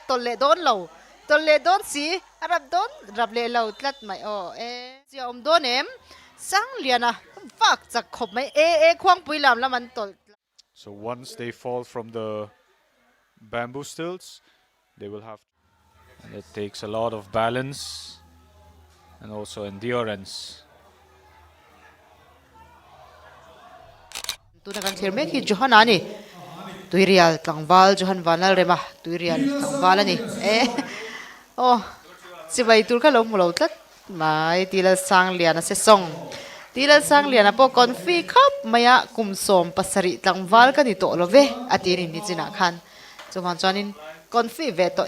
tol le don lo tol le don si arab don rab le lo tlat mai sia don em sang liana fak chak khop mai khwang pui lam lam an tol. So once they fall from the bamboo stilts, they will have, and it takes a lot of balance and also endurance. Tu na kan thir me ki Johanna ni tuirial tlangwal Johan vanal rema tuirial tlangwal ani sibai tur ka lo mulo tlat mai tila sang liana se song tila sang liana po konfi khap maya kumsom pasari tlangwal ka ni to love atini ni china khan chuman chanin konfi ve to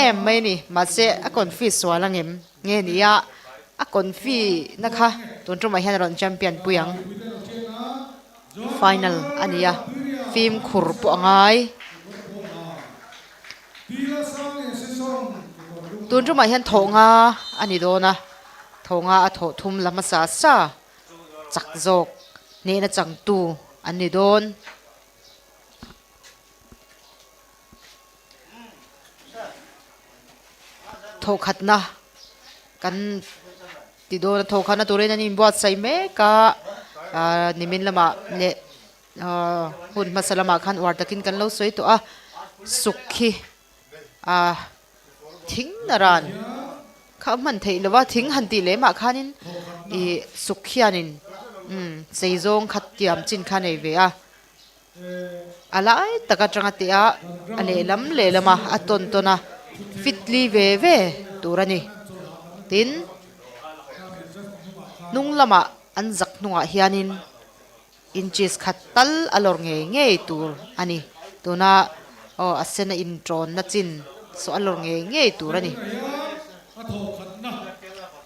em mai ni ma se a konfi swalangem nge nia a konfi na kha tun tuma hian ron champion puyang final ania film khur pu angai tun tuma hian thonga ani dona thonga a tho thum lama sa sa chak jok ne na changtu ani don tho khatna kan ti do tho khana turen ani buat sai me ka nimin lama le hun masalama khan war takin kan lo soi to a sukhi thing naran kha man thei lawa thing han ti le ma khanin i sukhianin seizong khatiam chin khanei ve a alai taka tanga te a ale lam le lama aton tona fitli ve ve turani tin nung lama anzak nunga hianin inches khatal alor nge tur ani tuna asena intron na chin so alor nge tur ani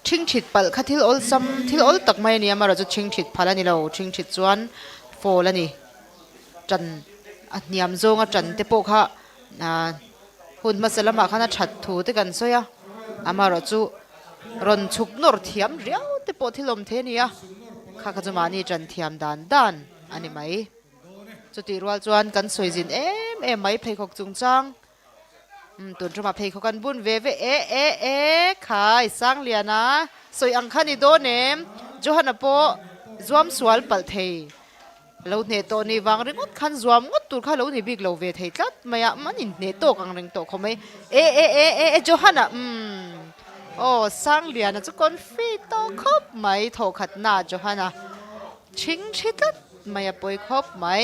thing thit pal khathil ol sam thil ol tak mai ni amara chu thing thit phalani lo thing thit chuan fall ani chan niam zonga chan te po kha hun masalama khana that thu te kan soya amara chu ron chuk nor thiam riau te po thilom the nia kha kha chumani chan thiam dan ani mai chuti rual chuan kan soijin em mai phei khok chung chang tun tuma phei khokan bun ve khai sang liana soi ang khani do nem Johanna po zuam swal pal thei lo ne to ni wang ringot khan zuam ngot tur kha lo ni big lo ve thei tlat maya manin ne to kang ring to khomai Johanna sang liana chu konfi to khop mai tho khat na Johanna ching chitat maya poi khop mai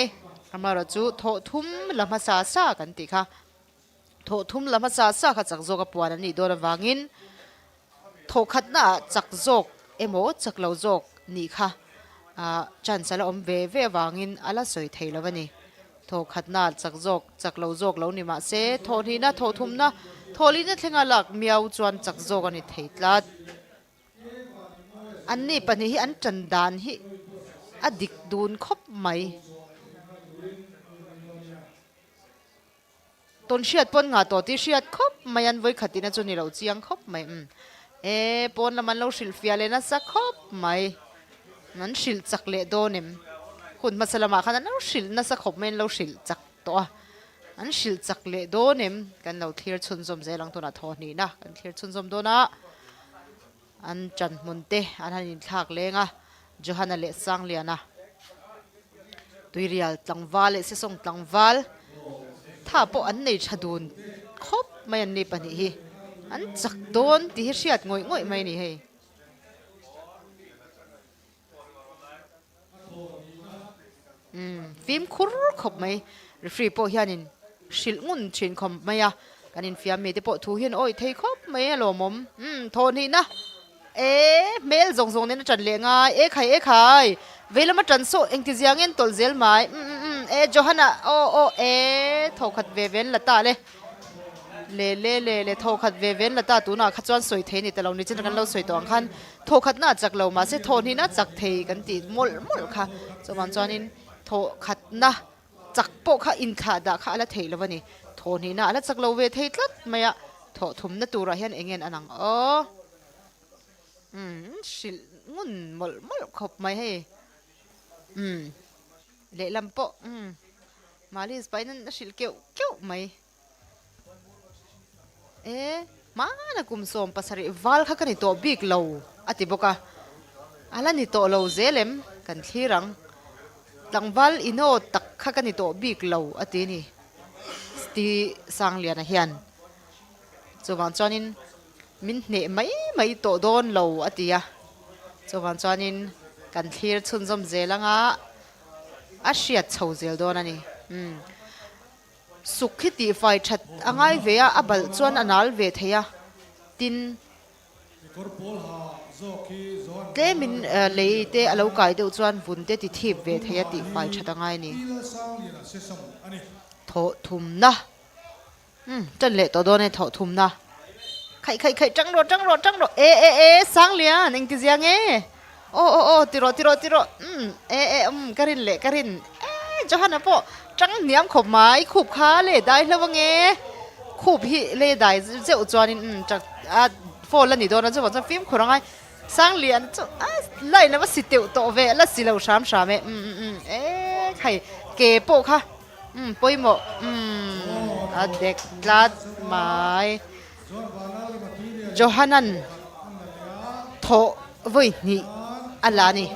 amara chu tho thum lama sa kan ti kha tho thum lama sa kha chak zok a puan ani dor wangin tho khat na chak zok emo chak lo zok ni kha chan sala om ve wangin ala soi theilawani tho khat na chak zok chak lo zok lo ni ma se tho ni na tho thum na tholi na thlenga lak miau chuan chak zok ani theitlat anni pani hi an chandan hi adik dun khop mai ton shiat pon nga to ti shiat khop mayan voi khatina chuni ro chiang khop mai pon la man lo shil fiale na sa khop mai nan shil chakle donem hun masalama khana no shil na sa khop men lo shil chak to an shil chakle donem kan lo thlir chhun zom zelang to na tho ni na kan thlir chhun zom do na an chan munte an hanin thak lenga Johanna le sang liana tuirial tlangwal se song tlangwal tha po an nei thadun khop mai an ni pani hi an chak don ti hriat ngoi mai ni hei film khur khop mai referee po hianin shil ngun thin khom maya kan Infiamna te po thu hian oi thei khop mai lo mom thon hi na mel zong ne na chan le nga khai velama chan so engtiziang en tol zel mai Johanna tho khat ve ven la ta le tho khat ve ven la ta tu na kha chuan soi the ni talo ni chin kan lo soi tong khan tho khat na chak lo ma se thon hi na chak thei kan ti mol kha chuan chuanin tho khat na chak po kha in kha da kha ala thei lawani thon hi na ala chak lo ve thei tlat maya tho thum na tura hian engen anang shil ngun mol khop mai he le lampo mali spainan shil keu mai mana kum som pasari wal kha kan to big lo ati boka ala ni to lo zelem kan thirang tlangwal ino tak kha kan to big lo ati ni sti sang lian a hian chuwang chuanin min hne mai to don lo atia chuwang chuanin kan thlir chhun zom zelanga a hriat chho zel don ani sukhi ti fai that angai ve a abal chuan anal ve theya tin temin leite alo kai deuh chuan vun te ti thip ve theya ti fai that angai ni tho thum na chân lệ to don ne tho thum na khai trăng rồi ê sang lian anh ti giang ê ô tiro karin lệ karin Johanna po trăng niam khop mai khub kha le dai lawang e khub hi le dai zeu chuanin chak a phone la ni don chu cha film khorangai sang lian chu lai na wa siteu to ve la silo sham e khai ke po kha poimo a dek lat mai Johanan tho voi ni alani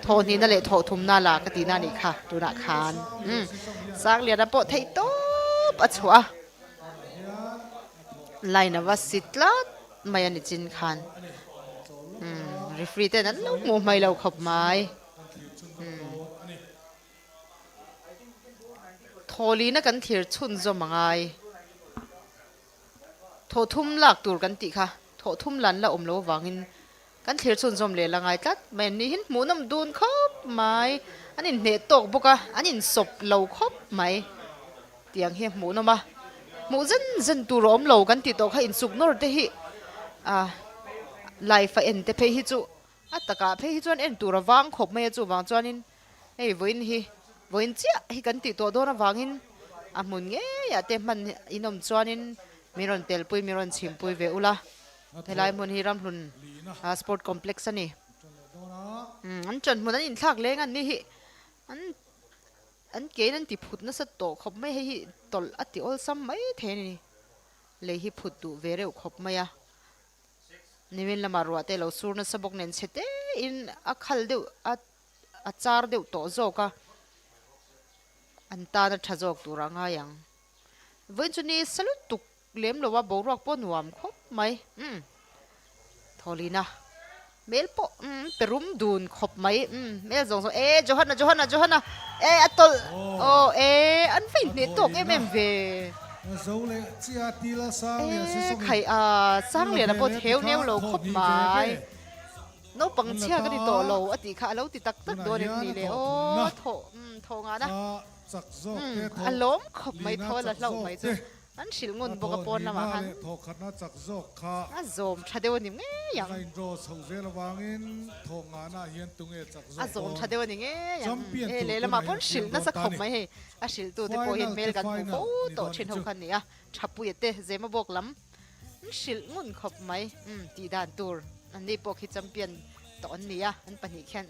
tho ni na le tho thum na la ka ti na ni kha tu na khan sang lian na po thei to pa chua laina wa sitlat mai ani chin khan referee te nan lo mo mai lo khop mai tholi na kan thir chun zo mangai tho thum lak tur kan ti kha tho thum lan la om lo wangin kan thlir chun zom le langai tat men ni hin munam dun khop mai anin hne tok boka anin sop lo khop mai tiang he munama mu zen tu rom lo kan ti to kha in suk nor te hi life en te phe hi chu ataka phe hi chuan en tur awang khop mai chu wang chuanin ei voin chia hi kan ti to do na wangin a mun nge ya te man inom chuanin miron telpui miron chimpui ve ula thelai mun hi ram hlun sport complex ani an chan mun an in thak leng an ni hi an ke nan ti phut na sa to khop mai hi tol ati ol sam mai the ni le hi phut du ve reu khop mai a niwin lama ruwa te lo sur na sabok nen chete in a khal deu a char deu to zoka an ta na thajok turanga yang voin chuni salut tuk lem lo wa borok po nuam khop mai tholina mel po perum dun khop mai mel zong Johanna atol an fin ne tok em ve zole chia tila sang le si som khai sang le na po theu neu lo khop mai no pang chia ka ni to lo ati kha lo ti tak do ni le tho nga na chak zo ke alom khop mai tho la lo mai chu an shil ngun boka pon na ma han tho khatna chak zo kha azom thadeu nim nge yang lain ro chhozel wangin thonga na hian tunge chak zo azom thadeu ni nge yang le la ma pon shil na sa khom mai he a shil tu te po hin mel kan po to thin ho khan ni a thapu yete zema bok lam shil ngun khop mai ti dan tur an ni po khi champion to an ni a an pani khan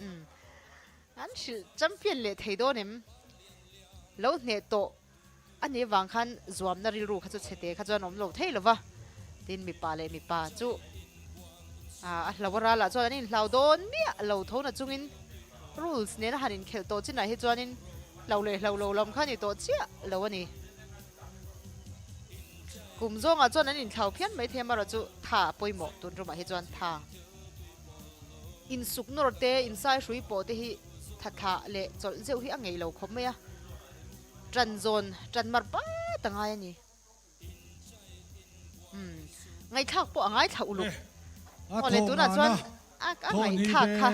an shil champion le theido nim lo ne to ani wang khan zuam na ri ru kha chu chete kha chuan om lo thei lova tin mi pa chu hlawara la chuan anin hlau don bia lo thona chungin rules ne na hanin khel to china hi chuanin lo lam khani to chia lo ani kum zonga chuan anin thlau phian mai thema ra chu tha poimo tun ruma hi chuan tha in suk nor te Insaihruipawh te hi tha le chol zeu hi angei lo khom mai a tran mar pa tangai ani ngai thak po angai thau lu ole tu na chuan ngai thak kha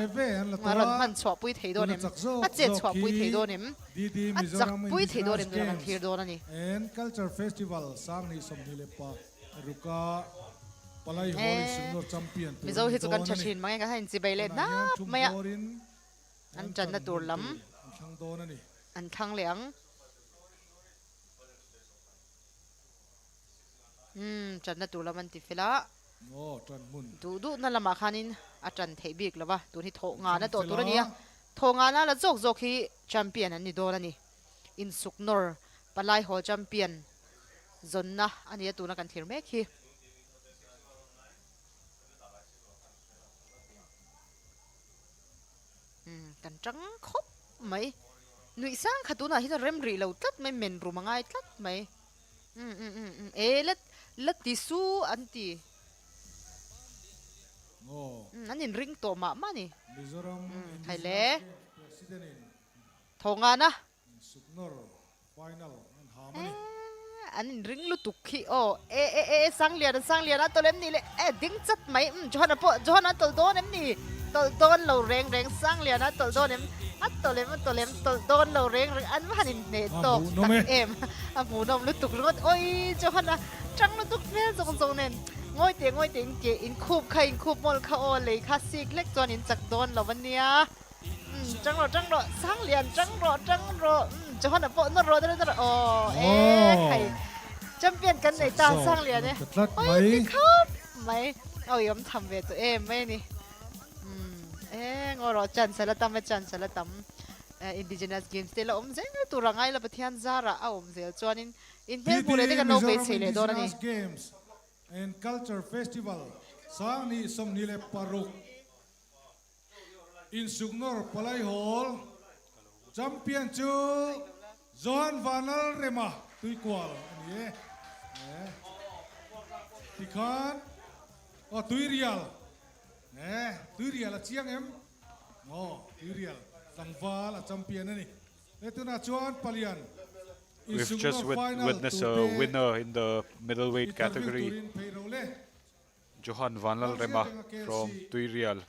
maron man chwa pui thei do nem a che chwa pui thei do nem a chak pui thei do nem do thir do ani and culture festival sang ni som ni le pa ruka palai hoi sumno champion Mizo hi chu kan thachin mangai ka hain chi baile na maya an chan na tur lam thang don ani an thang leang chan na tur lam an ti fela tran mun du na lama khanin a tran thei bik lawa tur hi tho nga na to tur ania tho nga na la jok hi champion ani do ani in suknor palai ho champion zonna ani tu na kan thir mek hi จังคบไหมหนุ่ยสร้างขัดตัวน่ะที่จะเริ่มรีเราตัดไม่เหม็นรู้มั้งไงตัดไหมเล็ดติสู้อันตีอันนี้ริงตัวมามานี่ไทยเล่ทองงานนะอันนี้ริงลุตุกขี้โอสังเลียนะตัวเล็มนี่เลยดิ้งจัดไหมจอนะตัวโดนเอ็มนี่ตัวโดนเราแรงสังเลียนะตัวโดนเอ็มตัวเล็มตัวโดนเราแรงอันว่านี่เนตตกตักเอ็มหมูนมลุตุกลุกโอ้ยจอนะจังลุตุกเนี่ยทรงเนี่ยง่อยเตียงเกอินคูบมอลข้าโอเลยคาสิกเล็กตัวนี้จักโดนเราวันเนี้ยจังรอสังเลียนจังรอจอนะปนรอได้โอ้ใครจำเป็นกันในตาสร้างเหรียญเนี่ยโอ้ยครับไม่เอายอมทำเวตัวไม่นี่งอรอจันสารตำไม่จันสารตำindigenous games เดี๋ยวเราเจ๊งตัวรังไงเราไปเที่ยนซาระเอาเสียจวนอินเทอร์บูเลติกันโนเบสเลยโดนนี่ Games and Culture Festival สร้างนี่สมนิเลปารุกอินสุกนอร์ปลายฮอลแชมเปี้ยนจูจอห์นวานัลเรมาตุยกวาลนี่ที่ขันตุยเรียลตุยเรียลเชียงเอ็มตุยเรียลสังวาลแชมเปี้ยนนี่itu na Juan Palian. We've just witnessed a winner in the middleweight category. Johan Vanalrema from Tuirial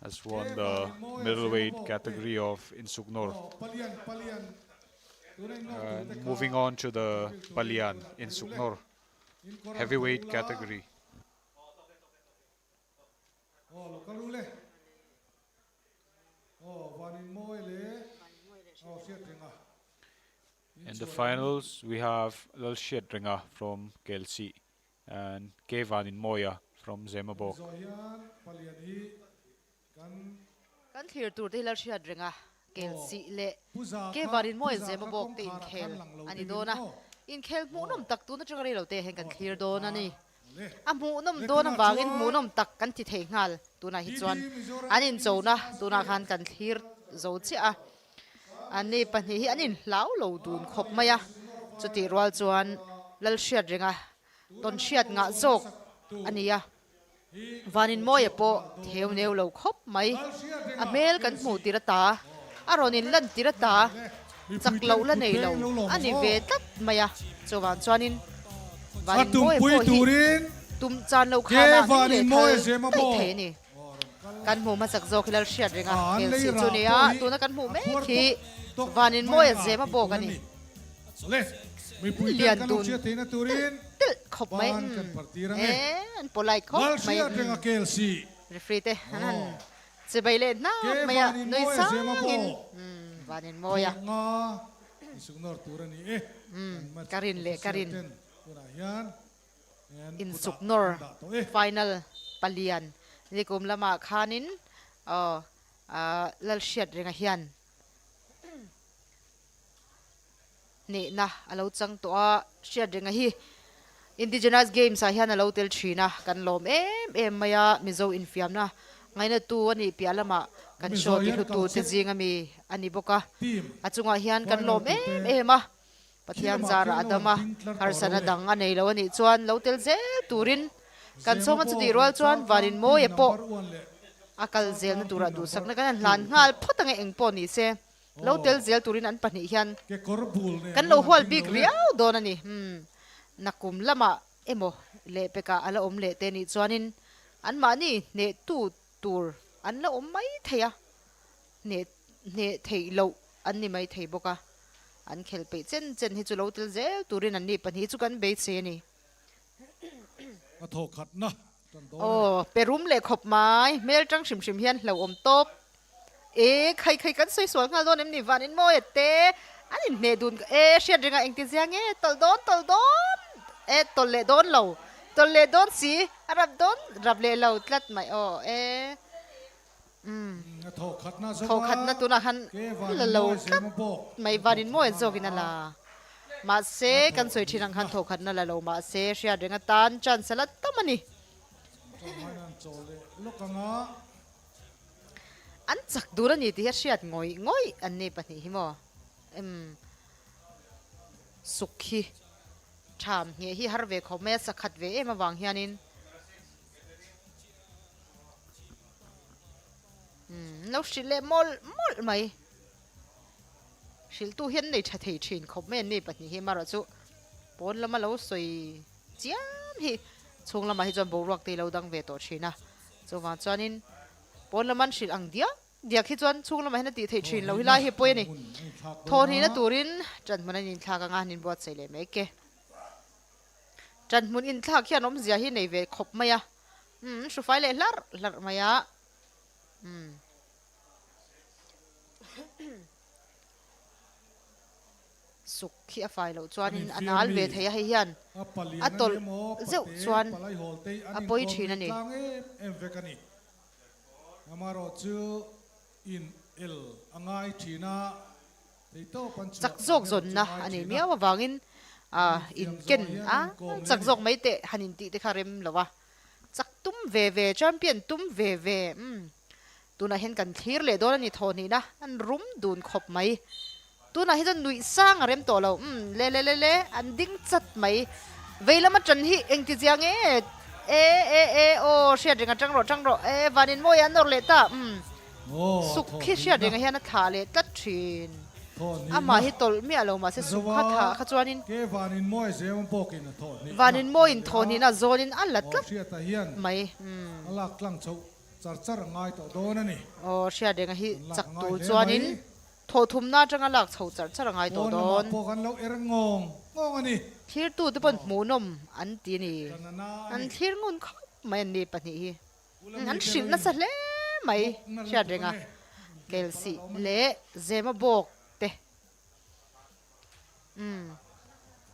has won the middleweight category of Insugnor. Moving on to the Palian Insugnor heavyweight category. In the finals, we have Lalshet Ringa from Kelsey and Kevan in Moya from Zemabok. กันทีร์ตูที่เราเชียร์เรื่องเกลซีเล่เกวารินมวยเซมาบอกตีอินเคลอันนี้โดนนะอินเคลหมูน้ำตักตัวนั่นจังไรเราเตะเห็นกันทีร์โดนนะนี่หมูน้ำโดนน้ำวางอินหมูน้ำตักกันที่เทงหัลตัวน่ะฮิจวนอันนี้โจนะตัวน่ะขันกันทีร์โจเชียอันนี้ปัญหาอันนี้เล้าเราดูนขบมาจุดที่รัวจวนเล่าเชียร์เรื่องต้นเชียร์งะโจกอันนี้วานินมวยปอเที่ยวเนวเราคบไหมอเมริกันหมูติระตาอารอนินลันติระตาจักเราละเนยเราอันนี้เวทัดไหมจวนจวนินวานินมวยปอฮิตุมจานเราขานานี่เลยเธอไม่เทนี่กันหมูมาจากโจคิลเชียร์เรื่องเกลซิจูเนียตัวนักกันหมูไม่ขี้วานินมวยเซมาบอกกันนี่เลียนตุนขบไหมปลายขบไหมรีฟรีเต้นั่นจะไปเล่นน้ำไหมโดยสร้างอินวานินมวยการินเล่การินอินสุกนอร์ฟิแนลปาเลียนนี่กลุ่มละมาคานินลัลเชียดเรื่องเฮียนนี่นะเราจังตัวเชียดเรื่องฮี indigenous games เฮียนเราเตลชีนะกันลมมายามิโซอินฟิอัมนะไงนะตัวนี่เปียละมากันโชว์ที่ตัวที่จริงมีอันนี้บอกว่าอาจุงเฮียนกันลมมาปะเทียนจาระดมาคาร์สันดังอันนี้เรานี่ชวนเราเตลเจตูรินกันสมัติดีรัวชวนวารินโมยปออากาศเซลนตัวดูสักนักกันหลานงาลพุทธังเองปอนี่เซเราเตลเซลตูรินอันปนิยันกันเราหัวบิ๊กเรียวโดนนี่นักกุมละมาโมเละเปกาอัลอมเละเตนิชวนินอันมานี่เนตูร์อันละอมไม่เทียเนเทียเราอันนี้ไม่เทียบกะอันเคลเปเจนฮิจูเราเตลเซลตูรินอันนี้ปนิจูกันเบสเซนี่โอ้เปรุมเล็กขบไม้เมลจังชิมเฮียนเหล่าอมตบใครกันสวยๆงานโดนนี่วานินโมเอเตอันนี้เนดุนเชียร์ยังไงเองที่เสียงตลโดนตลเลโดนสีรับเลเราตัดไม่เขาขัดนะตัวนั้นเราไม่วานินโมเอโจกินละมาเซกันสวยที่นังคันโถขันนั่นแหละเรามาเซเชียร์เรื่องตันจันสลัดตั้มนี่ an chak dur ani ti hriat ngoi ngoi an nei pahnih hi mo sukhi tham nge hi har ve khome sakhat ve ema wang hianin lo shile mol mol mai shil tu hian nei tha thei thin khome nei pahnih hi mara chu pon lama lo soi chiam hi chung lama hi chon boruak te lo dang ve to thina chuwa chuanin pon laman shil ang dia khi chuan chung lama hena ti thei thin lo hi lai hi poi ni thon hi na turin chan mun in thla ka nga nin bot sei le me ke chan mun in thla khian om zia hi nei ve khop maya shu fai le lar maya suk khi a fai lo chuanin anal ve thei a hi hian atol zeu chuan a poi thina ni em vekani amaro chu in el angai thina teito panchu chak zok zon na ani miawa wangin in ken chak zok mai te hanin ti te kharem lowa chak tum ve champion tum ve tuna hen kan thlir le don ani thoni na an rum dun khop mai tuna hi jon nui sang rem to lo le an ding chat mai veilama chan hi engti jiang e o shia ringa changro e vanin moi an nor le ta sukhi shia ringa hian a tha le ta thin ama hi tol mi alo ma se sukha tha kha chuanin ke vanin moi zem pokin a thon ni vanin moi in thoni na zonin an lat lat shia ta hian mai alak tlang chau char ngai to don ani o shia ringa hi chak tu chuanin tho thum na tanga lak chho char ngai to don po kan lo ngong ani thir tu te pon hmunom an ti ni an thir ngun kho mai ni pani hi an shil na sa hle mai shia ringa kelsi le zema bok te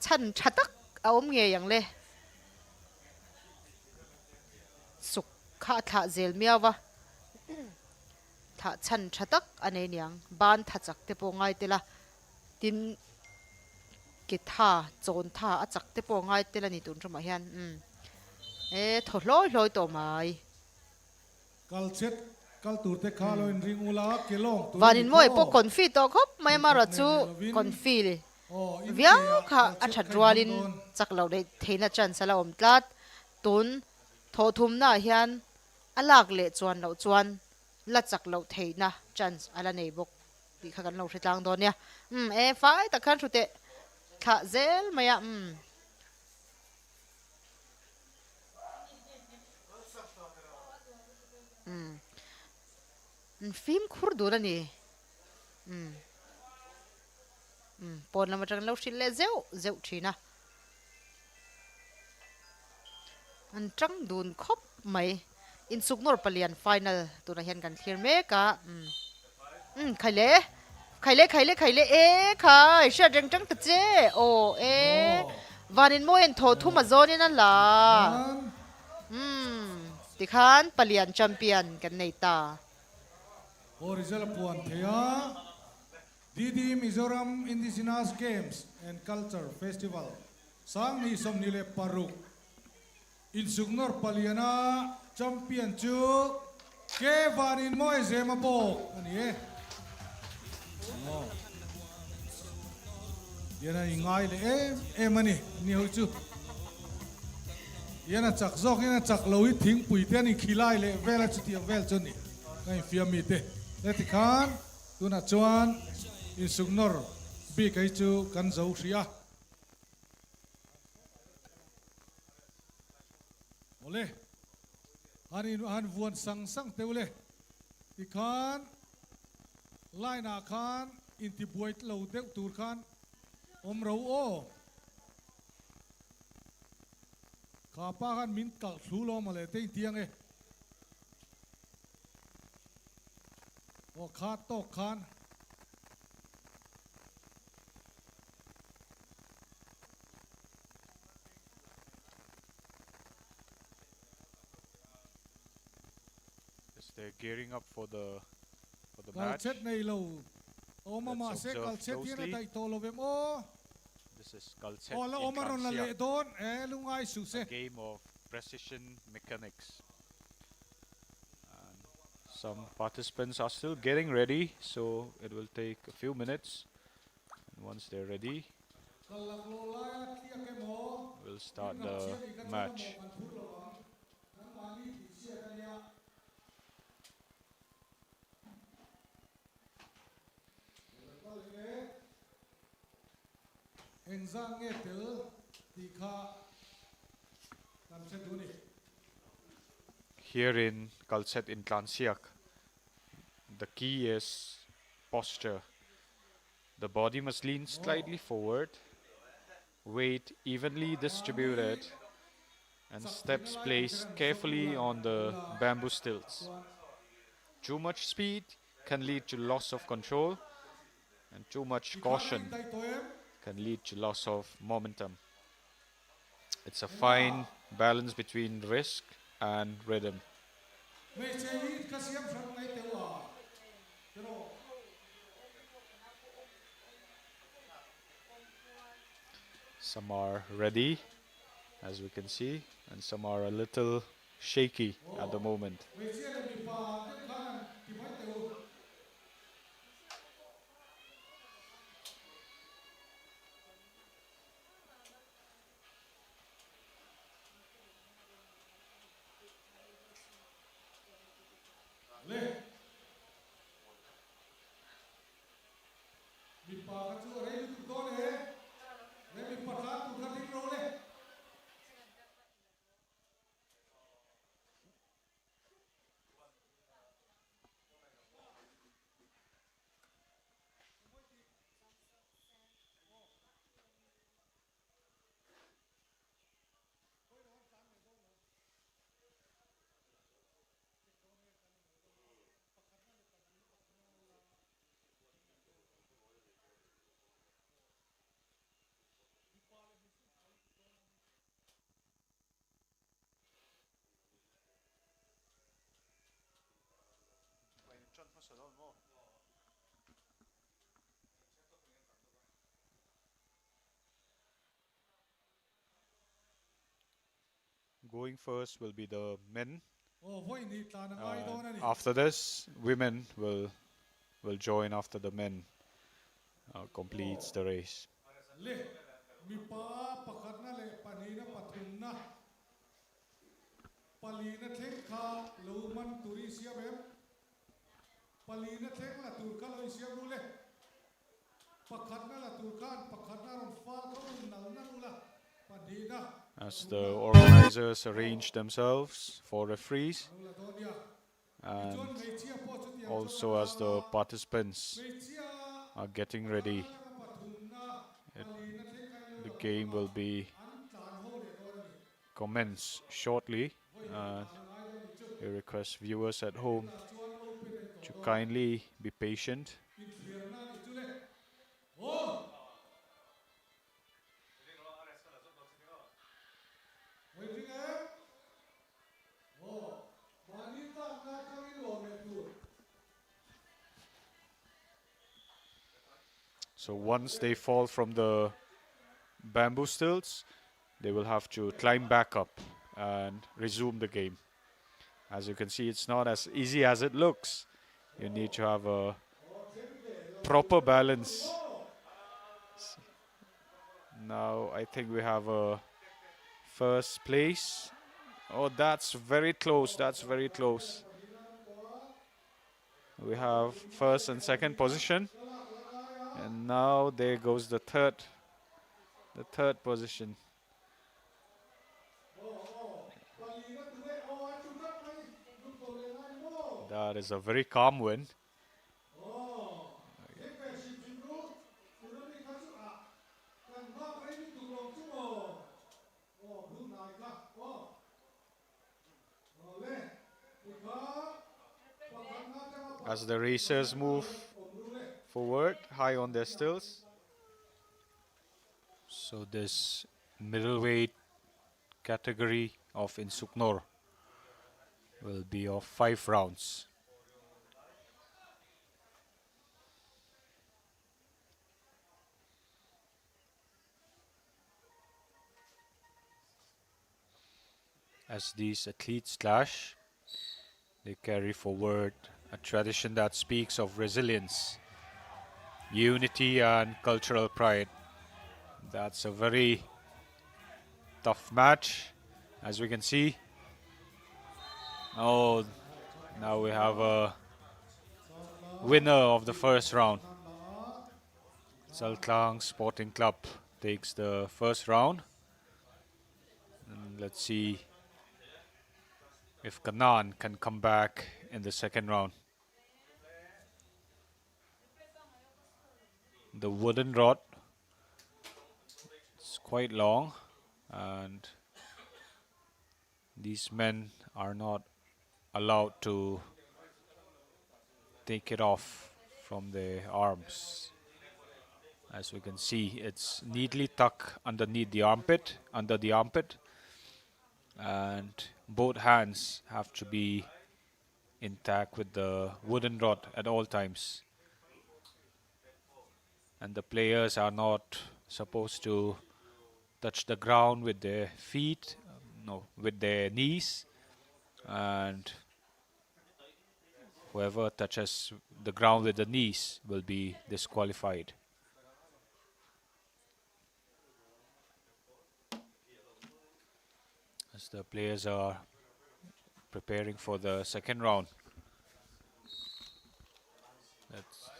chan thatak a om nge yang le suk kha tha zel miawa tha chan thatak ane niang ban tha chak te po ngai te la tin ki tha chon tha a chak te po ngai te la ni tun rama hian tho hloi to mai kal tur te kha lo in ring ula kelong vanin moi po konfi to khop mai mara chu konfi le viang kha a that rualin chaklo de theina chan sala om tlat tun tho thum na hian alak le chuan lo chuan la chaklo theina chance ala nei bok ti kha kan lo hretlang don nia fai ta khan thute kha zel maya film khur dur ani pon lama tang lo shil le zeu thina an tang dun khop mai in suknor palian final tuna hian kan thlir me ka khaile khai sha reng tang ta che vanin mo en tho thuma zonin an la tikhan palian champion kan nei ta Original puan thea Didi Mizoram Indigenous Games and Culture Festival sang ni som nile paruk in sugnor paliana champion chu ke vanin moi zema bo ani yana ingai le mani ni ho chu yana chak zok yana chak loi thing pui te ni khilai le vela chu ti vel chu ni ngai fiami te leti khan tuna chuan in sugnor bi kai chu kan zo ria ole han vuan sang teule ti khan laina khan in ti buait lo de tur khan om ro o kha pa khan min kal thlu lo male te tiang o kha to khan They're gearing up for the match. Kalchet nei lo o mama se observe kalchet closely. hira dai to lo vem o This is Kalchet o la omaron la le in don lungai su se a game of precision mechanics. And Some participants are still getting ready, so it will take a few minutes. And once they're ready, we'll start the match. Here in Kalset in Tlansiak, the key is posture. The body must lean slightly forward, weight evenly distributed, and steps placed carefully on the bamboo stilts. Too much speed can lead to loss of control, and too much caution can lead to loss of momentum. It's a fine balance between risk and rhythm. Some are ready, as we can see, and some are a little shaky at the moment. Going first will be the men. After this, women will join after the men completes the race. As the organizers arrange themselves for referees, and also as the participants are getting ready, the game will be commence shortly. We request viewers at home to kindly be patient. So once they fall from the bamboo stilts, they will have to climb back up and resume the game. As you can see, it's not as easy as it looks. You need to have a proper balance. Now I think we have a first place. Oh, that's very close. That's very close. We have first and second position. And now there goes the third position. That is a very calm win. As the racers move forward, high on their stilts. So this middleweight category of Insaihruipawh will be of 5 rounds. As these athletes clash, They carry forward a tradition that speaks of resilience, unity, and cultural pride. That's a very tough match, as we can see. Oh, now we have a winner of the first round. Saltlang Sporting Club takes the first round. And let's see if Kanan can come back in the second round. The wooden rod is quite long, and these men are not allowed to take it off from their arms. As we can see, it's neatly tucked underneath the armpit, under the armpit, and both hands have to be intact with the wooden rod at all times. And the players are not supposed to touch the ground with their feet, no, with their knees, and whoever touches the ground with the knees will be disqualified. As the players are preparing for the second round. Let's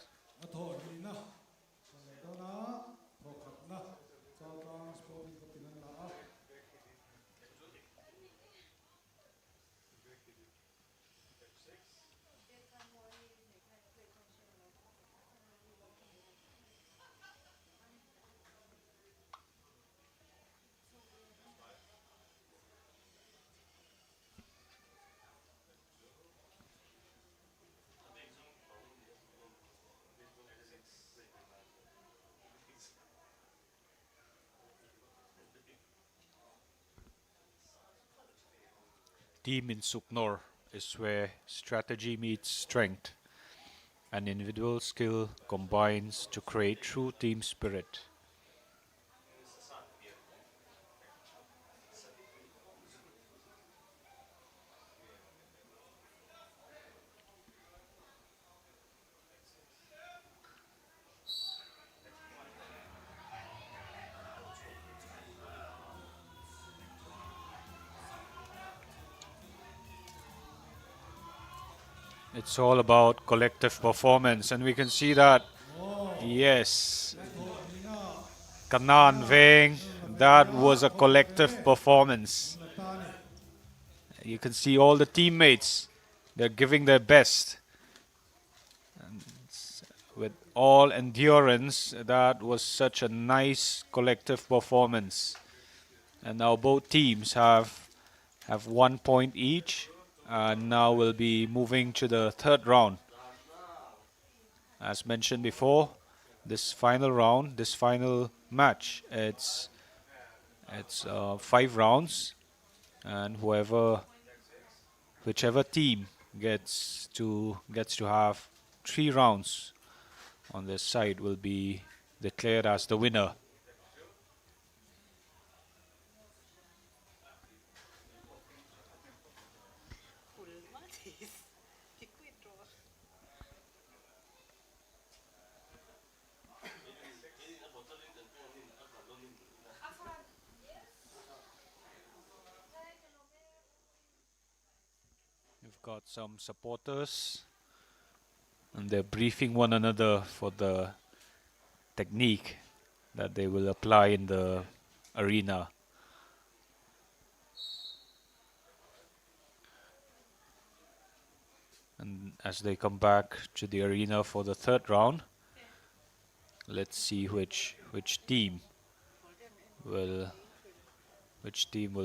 Team in Suknor is where strategy meets strength and individual skill combines to create true team spirit. It's all about collective performance, and we can see that, yes, Kanan Veng, that was a collective performance. You can see all the teammates, they're giving their best. And with all endurance, that was such a nice collective performance. And now both teams have 1 point each, and now we'll be moving to the third round. As mentioned before, this final round, this final match, it's 5 rounds, and whichever team gets to have 3 rounds on this side will be declared as the winner. We've got some supporters, and they're briefing one another for the technique that they will apply in the arena. And as they come back to the arena for the third round, let's see which team will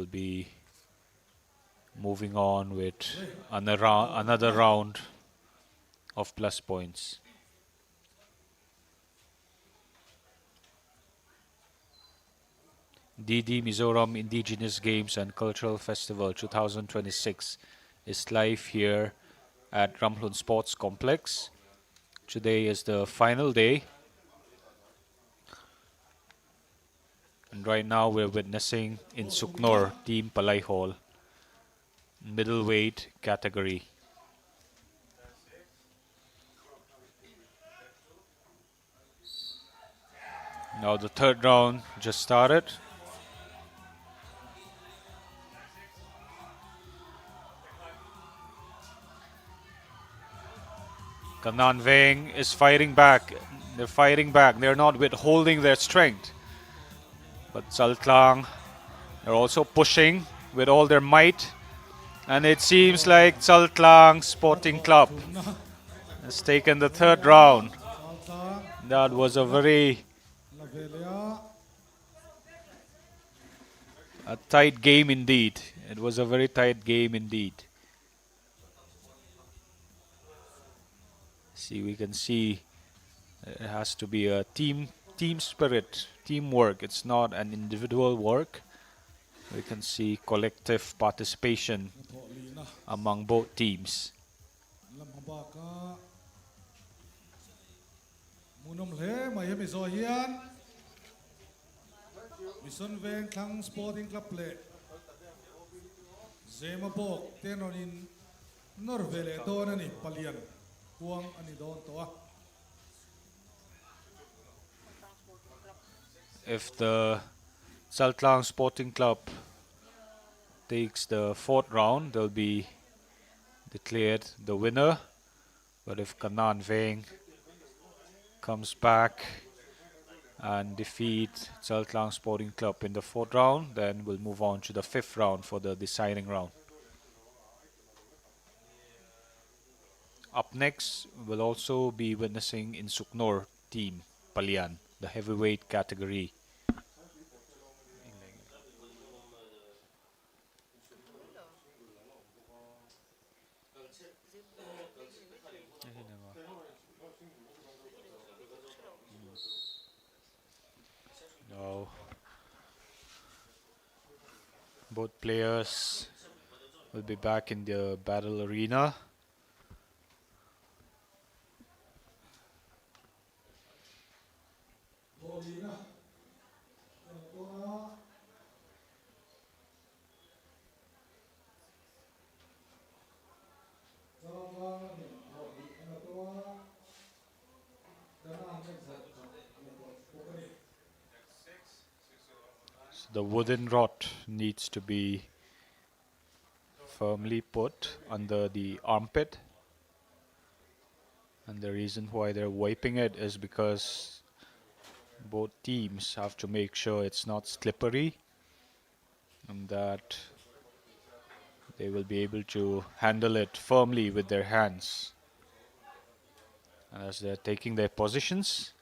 be moving on with another round of plus points. DD Mizoram Indigenous Games and Cultural Festival 2026 is live here at Ramhlun Sports Complex. Today is the final day, and right now we're witnessing Insuknor Team Palai Hall middleweight category. Now the third round just started. Kanan Veng is fighting back. They're fighting back. They're not withholding their strength. But Saltlang, they're also pushing with all their might. And it seems like Saltlang Sporting Club has taken the third round. That was a very tight game indeed. It was a very tight game indeed. See, we can see it has to be a team spirit, teamwork. It's not an individual work. We can see collective participation among both teams. Middleweight Sporting Club play. Zemabok tenonin Norvele donani palian kuang ani don toa. If the Saltlang Sporting Club takes the fourth round, they'll be declared the winner. But if Kanan Veng comes back and defeat Saltlang Sporting Club in the fourth round, then we'll move on to the fifth round for the deciding round. Up next, we'll also be witnessing Insuikhnor team Palian, the heavyweight category. Now, both players will be back in the battle arena. The wooden rod needs to be firmly put under the armpit, and the reason why they're wiping it is because both teams have to make sure it's not slippery and that they will be able to handle it firmly with their hands. And as they're taking their positions,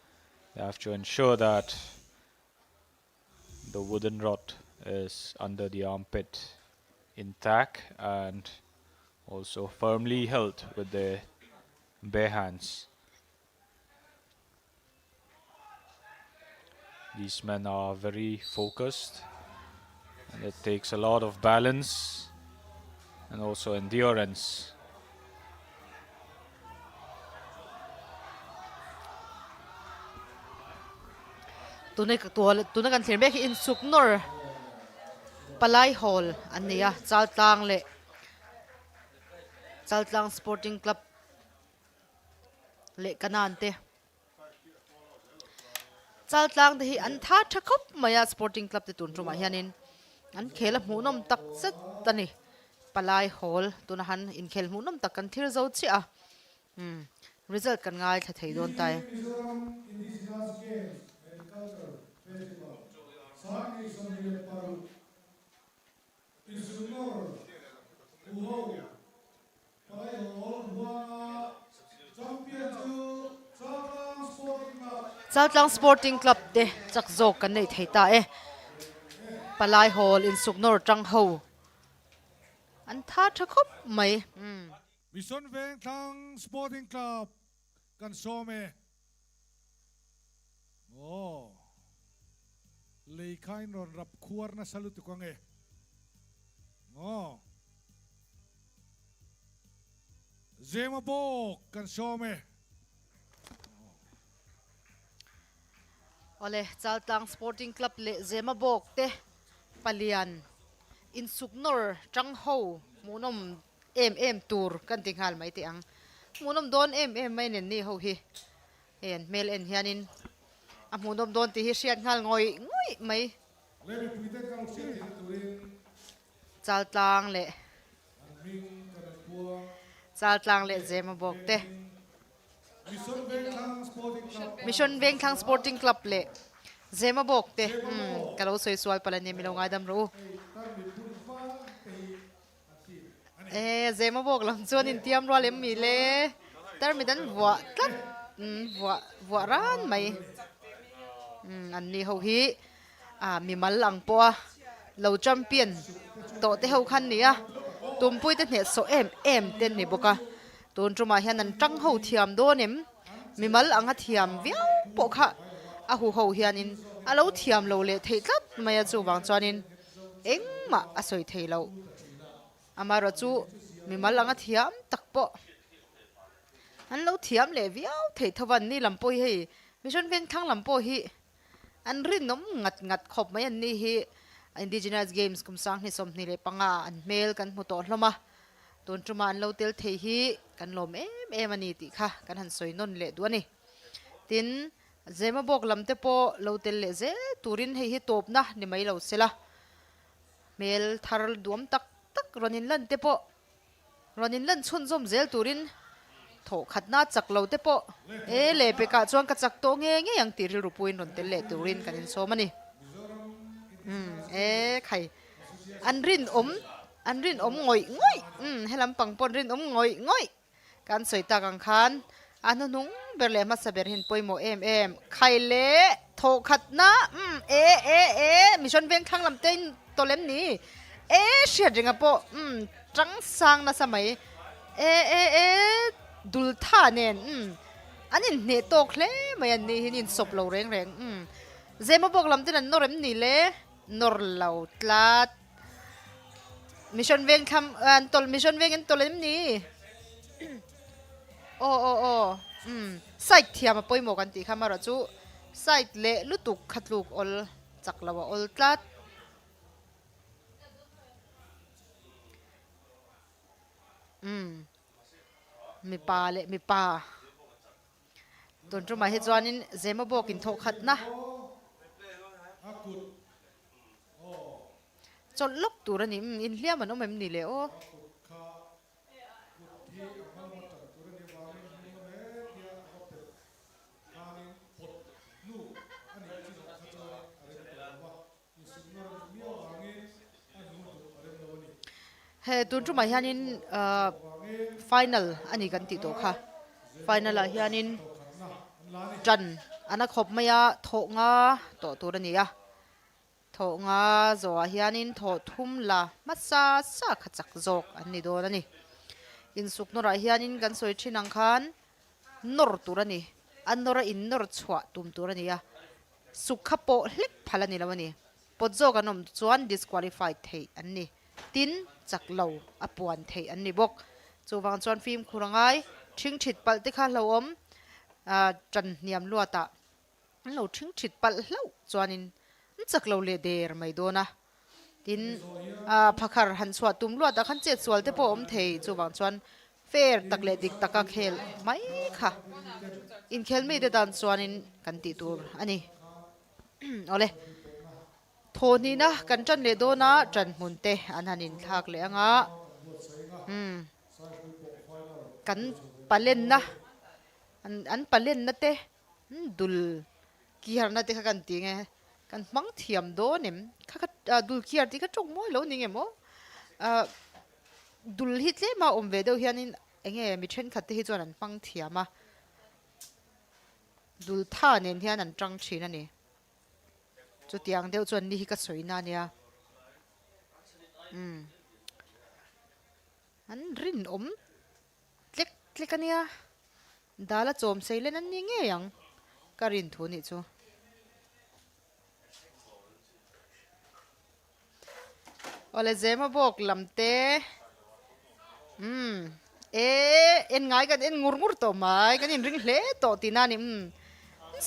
they have to ensure that the wooden rod is under the armpit intact and also firmly held with their bare hands. These men are very focused, and it takes a lot of balance and also endurance. Tunai kan thlir mek Insuikhnor Palai Hall an nia Saltlang Sporting Club le Kanan te Saltlang te hi an tha thakop maya Sporting Club te tun tuma hianin an khela hmunom tak zet tani Palai Hall tunahan in khel hmunom tak kan thir zo chi a result kan ngai tha thei don tai Saltlang Sporting Club te chak zok kan nei thei ta e Palai Hall Insuikhnor tang ho an tha thakop mai Middleweight Sporting Club kan some. Oh. Leikai non rap kuar na salut ko nge. Oh. Zemabok kan some. Ole Saltlang Sporting Club le Zemabok te Palian Insuikhnor tang ho munom tur kan tinghal mai ti ang munom don mai nen ni ho hi en mel en hianin a mu dom don ti hi hriat ngal ngoi mai le mi puiten ka sia ti turin chal tlang le an ming kan puwa chal tlang le zema bok te mission veng thang sporting club mission veng thang sporting club le zema bok te kalo soi sual pala ni mi lo ngai dam ro tar mi pun fa te ati zema bok lam chuan in tiam ro lem mi le tar mi dan wa tlat wa ran mai an ni ho hi mi mal lang po lo champion to te ho khan ni a tum pui te ne so em ten ni boka tun truma hian an tang ho thiam do nem mi mal anga thiam viau po kha a hu ho hian in a lo thiam lo le thei tlat mai a chu wang chuanin engma a soi thei lo amara chu mi mal anga thiam tak po an lo thiam le viau thei thawan ni lampoi hei mission veng thang lampoi hi an rin nom ngat khop mai an ni hi indigenous games kum sang ni som ni le panga an mel kan mu to hloma ton truma an lo tel thei hi kan lom em ani ti kha kan han soi non le du ani tin zema bok lam te po lo tel le ze turin hei hi top na ni mai lo sela mel thar duam tak ronin lan te po ronin lan chun zom zel turin tho khatna chak lo te po le pe ka chuan ka chak to nge yang ti ri rupuin ron tel le turin kanin so mani khai an rin ngoi helam pang pon rin ngoi kan soi ta kang khan anu nung berle ma saber hin poimo em khai le tho khatna mission veng thang lam ten tolem ni shia ringa po trang sang na samai dul tha nen anin ne to khle mai an ni hin sop lo reng zema bok lam ten an norem ni le nor lau tlat mission veng tham an tol mission veng en tolem ni site thiam a poimo kan ti khamara chu site le lutuk khatluk ol chaklawa ol tlat mi pa ton tru ma he chuanin zema bok in tho khat na akut chol lok tur ani in hliam an omem ni le o kha kut hi amal ma tan turin ni wangin ni me tia hope kanin pot nu ani chi no khacha are to wa isugnar mi wangin an nu tu are no ni he tun tru ma hianin final ani kan ti to kha final a hianin tran ana khop maya tho nga to tur ani ya tho nga zo a hianin tho thum la masa sa khachak jok ani do ani in suk nora hianin kan soi thinang khan nor tur ani an nora in nor chwa tum tur ani ya sukha po hlek phalani lawani potzo kanom chuan disqualified thei anni tin chaklo apuan thei anni bok chuwang chuan film khurangai thing thit pal te kha hlom tran niam luata lo thing thit pal hlo chuanin chaklo le der mai dona tin phakhar han chwa tum luata khan che chual te po om thei chuwang chuan fair takle dik taka khel mai kha in khel me de dan chuanin kan ti tur ani ole thoni na kan tran le dona tran mun te anhanin thak le anga kan palen na an palen na te dul ki har na te kha kan ti nge kan mang thiam do nem kha dul ki har ti kha chok moi lo ni nge mo dul hit le ma om ve do hianin enge mi then khat te hi chuan an pang thiama dul tha nen hian an tang thina ni chu tiang deuh chuan ni hi ka soina nia an rin om tlek ania dala chom seilen an ni nge yang ka rin thu ni chu ole zema bok lamte en ngai kan en ngur to mai kan in ring hle to tinani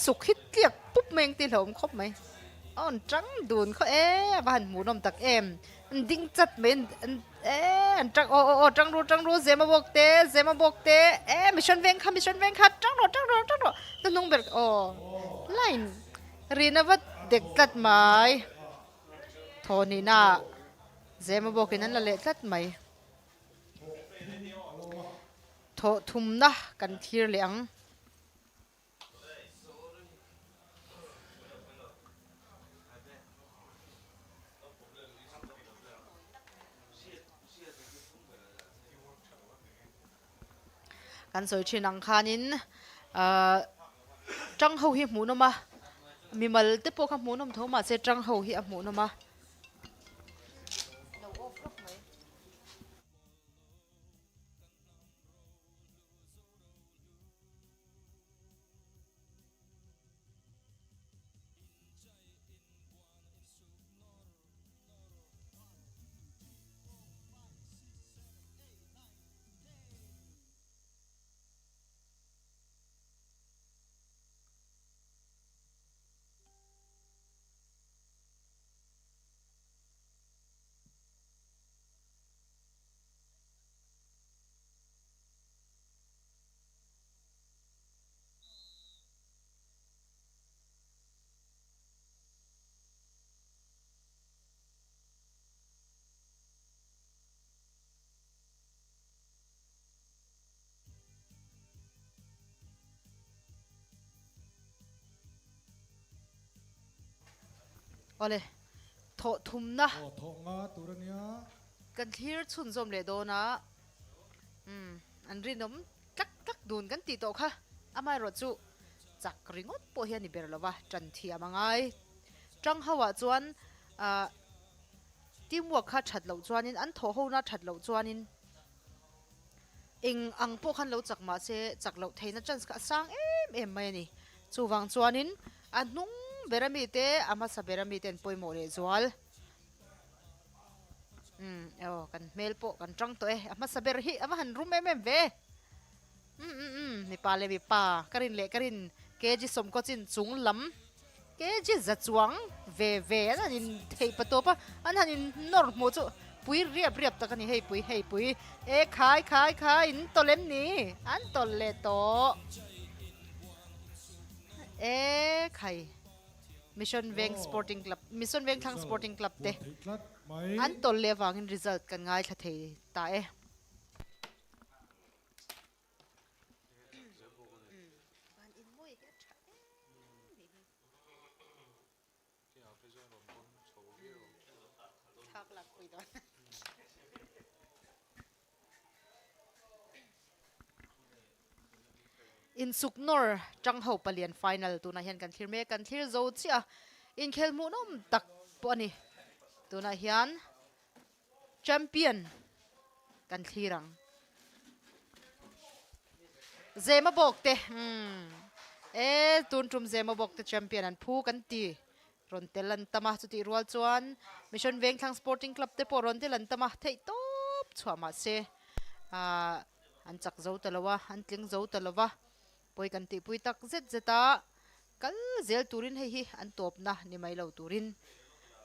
suk hit tiak pup meng ti hlom khop mai on trắng đùn khó van mù nom tak em ding chat men trắng trắng ru zema bok te mission veng kha trắng ro nó nung ber line Rinavat dek tlat mai. Thoni na. Zema bokin an la le tlat mai. Tho thum na kan thir leang. Kan soi chinang khanin trăng hậu hi mu no ma mi mal te po kha mu nom tho ma se trăng hậu hi a mu no ma ole tho thum na o tho nga turania kan thir chun zom le do na an rinom tlak tlak dun kan ti to kha amai ro chu chak ringot po hian ni ber lova tran thi amangai trăng hawa chuan teamwork kha that lo chuanin an tho ho na that lo chuanin ing ang po khan lo chak ma se chak lo theina chance ka sang em mai ni chuwang chuanin anung berami te ama sa berami ten poimo le zual kan mel po kan trăng to ama sa ber hi ama han rum em ve mi pa le mi pa karin le karin keji som ko chin chung lam keji za chuang ve an in thei pato pa an han in nor mo chu pui riap ta kani hei pui e khai in tolem ni an tol le to e khai mission veng sporting club mission veng thang sporting club te thei tlat mai an tol le wangin result kan ngai tha thei ta e in suknor trăng hậu palian final tu na hian kan thlir me kan thlir zo chia in khel mu nom tak po ani tu na hian champion kan thirang zema bok te e tun tum zema bok te champion an phu kan ti ron telan tama chu ti rual chuan mission veng thang sporting club te po ron telan tama thei top chhuama se an chak zo talawa an tling zo talawa poi kan ti pui tak zet zeta kal zel turin hei hi an top na ni mai lo turin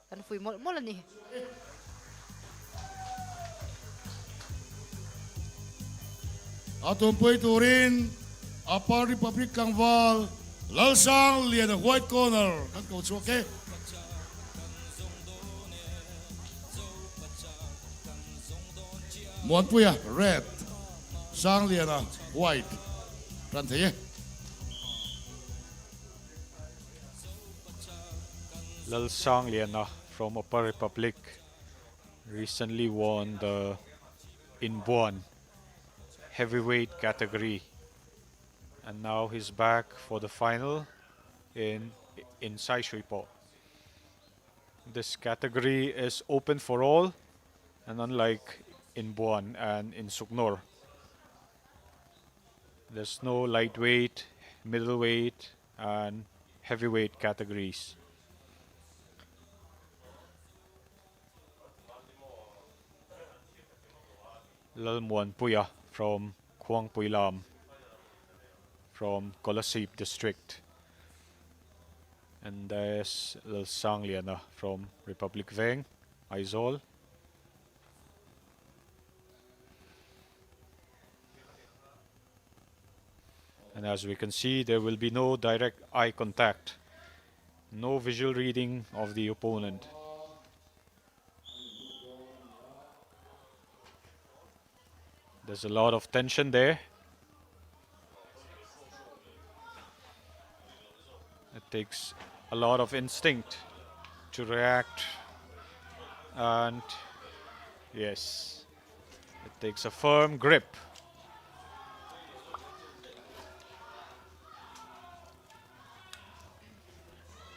kan fui mol ani atum pui turin Upper Republic Kangwal Lalsang lian the white corner kan ko chu ke Mon puya red sang lian white ran thei Lal Sang Liana from Upper Republic recently won the Inbuan heavyweight category, and now he's back for the final in Insaihruipawh. This category is open for all, and unlike in Buan and in Suknor, there's no lightweight, middleweight, and heavyweight categories. Lalmuan Puya from Kuang Puilam from Kolasip district. And there's Lal Sang Liana from Republic Veng, Aizol. And as we can see, there will be no direct eye contact No visual reading of the opponent. There's a lot of tension there. It takes a lot of instinct to react, and yes, it takes a firm grip.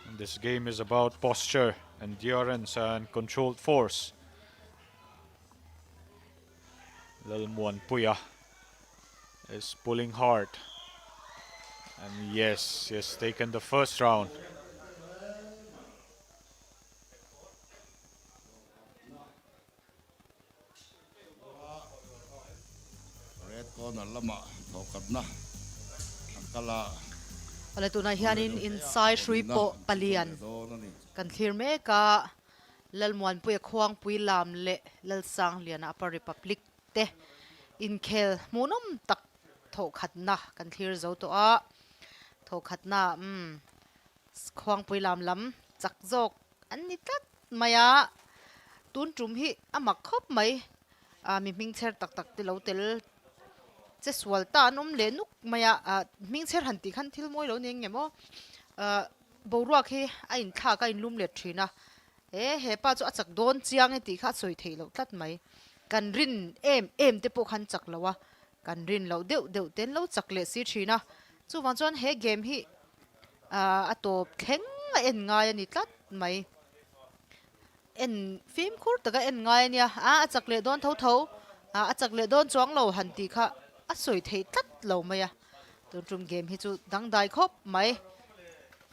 And this game is about posture, endurance, and controlled force. Middleweight is pulling hard. And yes, he has taken the first round. red corner lama thokat na angkala Wala tunay hiyanin Insaihruipawh palian. Kan clear me ka lalmuan puya khuang pui lam le lal sang lian upper republic te in khel munom tak tho khat na kan clear zo to a tho khat na khuang pui lam lam chak jok an ni tat maya tun tum hi amak khop mai mi ming cher tak tak ti lo tel che swal ta nom le nuk maya ming cher han ti khan thil moi lo ning emo boruak hi a in tha ka in lum le thina he pa chu achak don chiang ti kha soi thei lo tlat mai kan rin em te po khan chak lawa kan rin lo deuh ten lo chak le si thina chu wan chon he game hi a top thleng en ngai ani tlat mai en film khur taka en ngai ania achak le don tho tho achak le don chong lo han ti kha a soi thei tlat lo maya tun game hi chu dang dai khop mai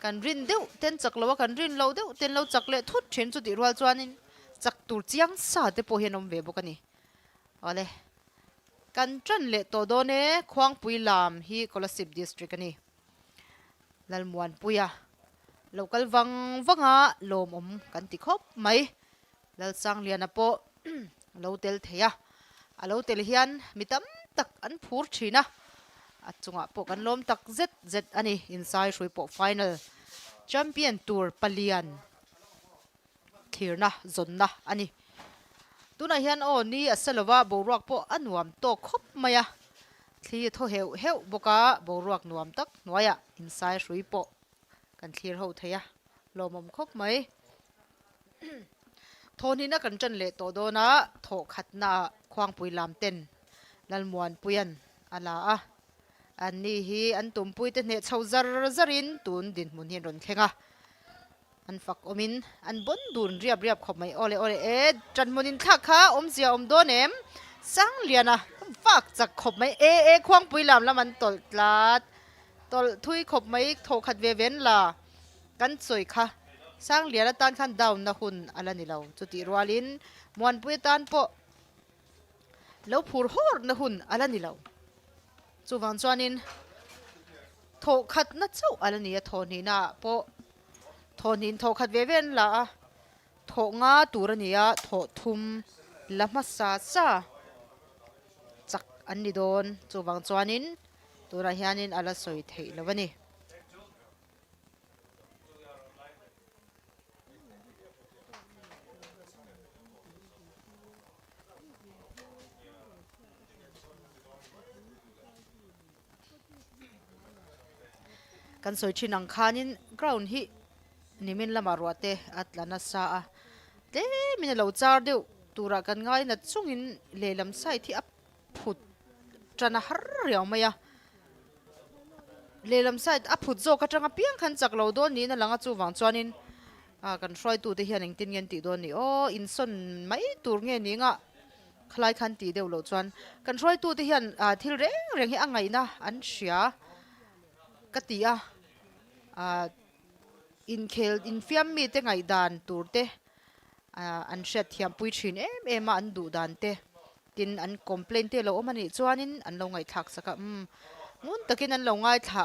kan rin deuh ten chak lawa kan rin lo deuh ten lo chak le thut thin chu ti rual chuanin chak tur chiang sa te po hian om ve bokani ole kan tran le to do ne khwang pui lam hi kolasip district ani lalmuan puya local wanga lom kan ti khop mai lal sang lian apo lo tel theya alo tel hian mitam tak an phur thina achunga po kan lom tak z ani Insaihruipawh final champion tour palian thirna zonna ani tuna hian ni asalowa boruak po anuam to khop maya thli tho heu boka boruak nuam tak noya Insaihruipawh kan thlir ho theya lomom khop mai thonina kan chan le to do na tho khatna khwang pui lam ten lalmuan puyan ala an ni hi an tumpui te ne chho zarin tun din mun hin ron thlenga an fak omin an bon dun riap khop mai ole tran munin thla kha zia do nem sang liana fak chak khop mai khwang pui lam laman tol tlat tol thui khop mai tho khat ve ven la kan choi kha sang liana tan khan down na hun ala ni lo chuti rualin muan pui tan po lo phur hor na hun ala ni lo chu wang chuanin tho khat na chau ala ni thoni na po thonin tho khat ve ven la tho nga tur ania tho thum lama sa chak an ni don chu wang chuanin tura hianin ala soi thei lawani kan soi thinang khanin ground hi nimin lama ruate atlana sa te min lo char deu tura kan ngai na chungin lelam sai thi a phut trana har riaw maya lelam sai a phut zo ka tanga piang khan chak lo don ni na langa chu wang chuanin kan hroi tu te hian eng tin ngen ti don ni in son mai tur nge ni nga khlai khan ti deu lo chuan kan hroi tu te hian thil reng hi angai na an hria katia in khel Infiamna te ngai dan turte an shet thiam pui thin em an du dan te tin an complain te lo omani chuanin an lo ngai thak saka mun takin an lo ngai tha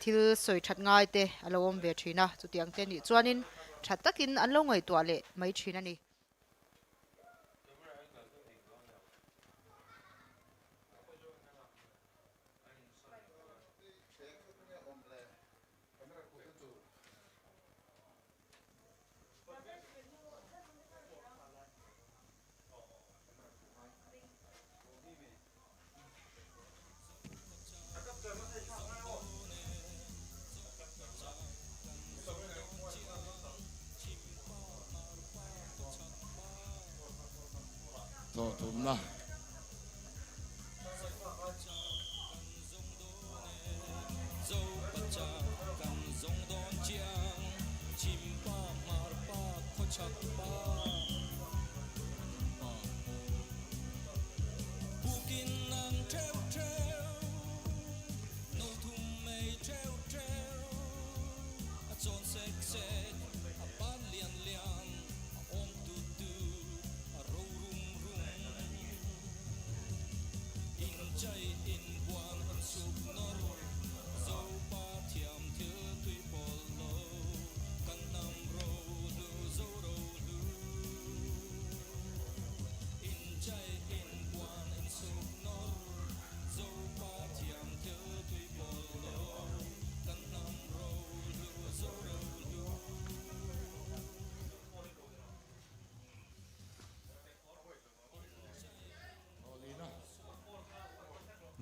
thil soi that ngai te alo om ve thina chutiang te ni chuanin that takin an lo ngai to le mai thina ni tumna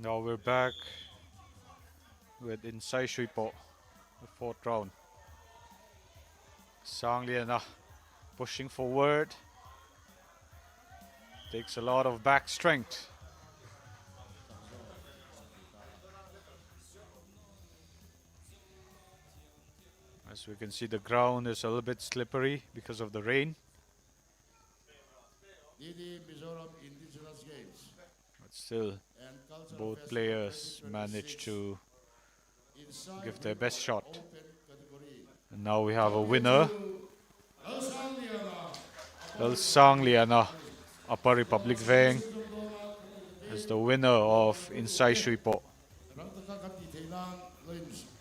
Now we're back with Insaihruipawh, the fourth round. Sangliana pushing forward. Takes a lot of back strength. As we can see, the ground is a little bit slippery because of the rain. Mizoram Indigenous Games But still, and Cultural both Festival players 2026 managed to Insaihruipawh give their best shot. Open category. And now we have a winner. Alsangliana Sangliana, Upper Republic Veng, is the winner of Insaihruipawh. Rangtakakati Thailand Lions